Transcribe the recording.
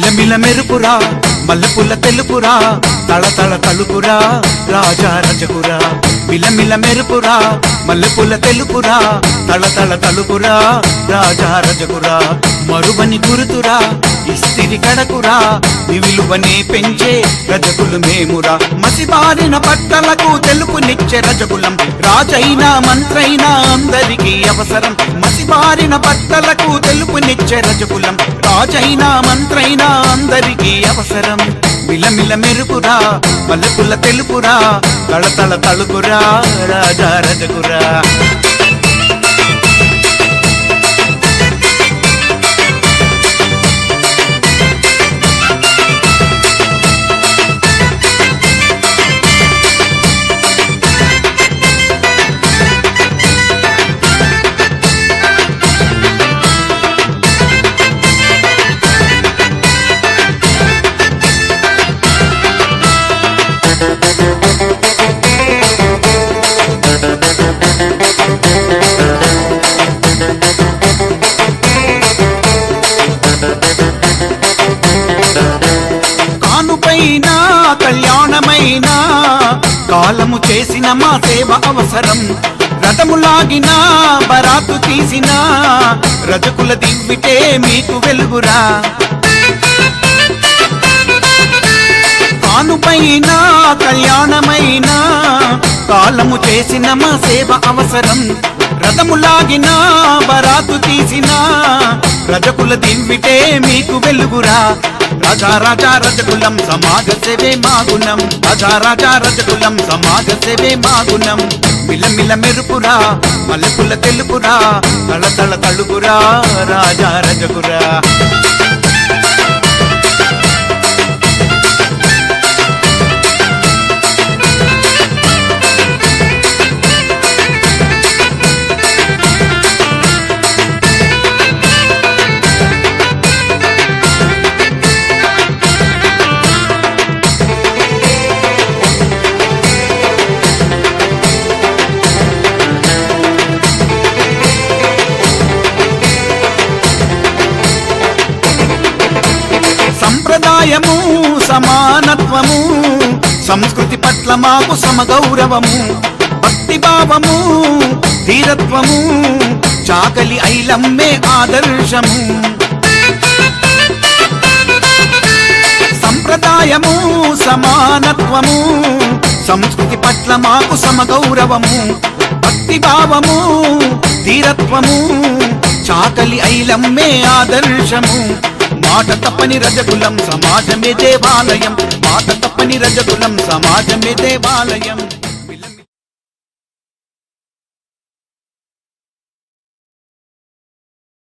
మిలమిల మెరుపురా మల్లెపుల్ల తెలుపురా తళతళ తలుపురా రాజా రజకురా మిలమిల మెరుపురా మల్లెపుల్ల తెలుపురా తళతళ తలుపురా రాజా రజకురా మరువని గురుతురా ఇస్తిరి కడకురా విలువనే పెంచే రజకులు మేమురా మసిబారిన బట్టలకు తెలుపునిచ్చే రజకులం రాజైనా మంత్రైనా అందరికీ అవసరం మసిబారిన బట్టలకు తెలుపునిచ్చే రజకులం రాజైనా మంత్రైనా అందరికీ అవసరం మిలమిల మెరుపురా మల్లెపుల్ల తెలుపురా తళతళ తలుపురా రాజా రజకురా కానుపైనా కళ్యాణమైనా కాలము చేసిన మా సేవ అవసరం రథములాగినా బరాతు తీసిన రజకుల దివ్విటే మీకు వెలుగురా కానుపైనా కళ్యాణమైనా కాలము చేసిన మా సేవ అవసరం రథములాగినా బరాతు తీసిన రజకుల దివ్విటే మీకు వెలుగురా రాజా రాజా రజకులం సమాజ సేవే మా గుణం రాజా రాజా రజకులం సమాజ సేవే మా గుణం మిలమిల మెరుపురా మల్లెపుల్ల తెలుపురా తళతళ తలుపురా రాజా రజకురా సంప్రదాయము సమానత్వము సంస్కృతి పట్ల మాకు సమగౌరవము భక్తిభావము ధీరత్వము చాకలి ఐలమ్మే ఆదర్శము సంప్రదాయము సమానత్వము సంస్కృతి పట్ల మాకు సమగౌరవము భక్తిభావము ధీరత్వము చాకలి ఐలమ్మే ఆదర్శము మాట తప్పని రజకులం సమాజమే దేవాలయం మాట తప్పని రజకులం సమాజమే దేవాలయం